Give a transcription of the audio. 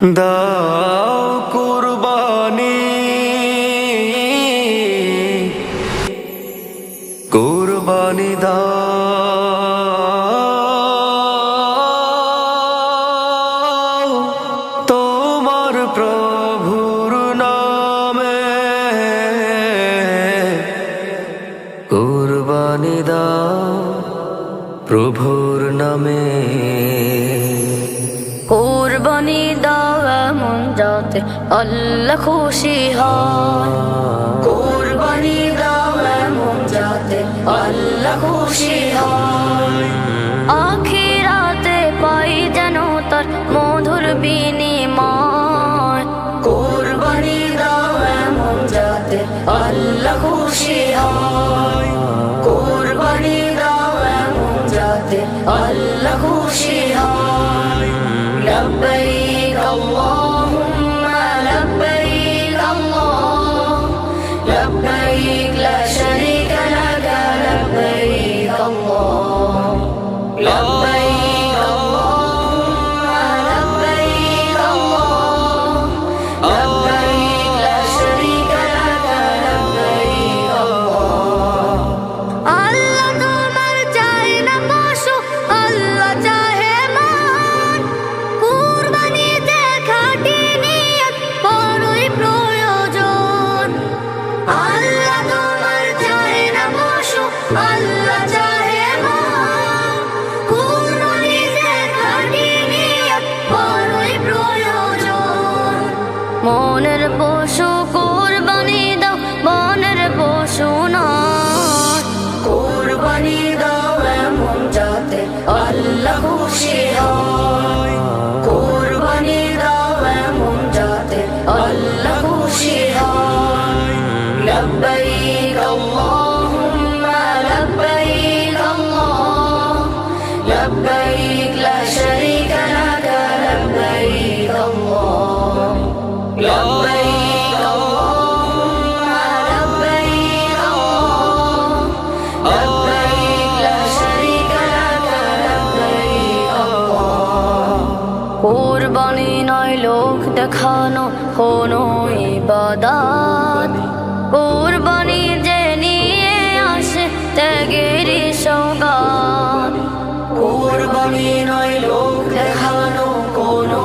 দাও কুরবানি কুরবানি দাও তোমার প্রভুর নামে কুরবানি দাও প্রভুর নামে কুরবানি দাও এমন যাতে আল্লাহ খুশি হয়। কুরবানি দাও এমন যাতে আল্লাহ খুশি হয়। আখিরাতে পাই যেন তার মধুর বিনিময়। কুরবানি দাও এমন যাতে আল্লাহ খুশি হয়। কুরবানি দাও এমন যাতে আল্লাহ খুশি হয়। لبيك اللهم لبيك الله لبيك لا شريك لك لبيك الله لبيك اللهم لبيك الله لبيك لا شريك لك لبيك الله আল্লাহ তোমার চাই না পশু আল্লাহ চাহে মান। কুরবানিতে খাঁটি নিয়ত বড়ই প্রয়োজন। আল্লাহ তোমার চাই না পশু আল্লাহ চাহে মান। কুরবানিতে খাঁটি নিয়ত বড়ই প্রয়োজন। মনের পশু কুরবানি দাও মনের পশু নয়। কুরবানি দাও এমন যাতে আল্লাহ খুশি হয়। কুরবানি দাও এমন যাতে আল্লাহ খুশি হয়। লব্বাইক আল্লাহুম্মা লব্বাইক আল্লাহ লব্বাইক লা শারীকা লাকা লব্বাইক আল্লাহ লব্বাইক আল্লাহুম্মা লব্বাইক আল্লাহ লব্বাইক লা শারীকা লাকা লব্বাইক আল্লাহ। কুরবানি নয় লোক দেখানো কোনো ইবাদত। কুরবানি যে নিয়ে আসে ত্যাগেরই সওগাত। কুরবানি নয় লোক দেখানো কোনো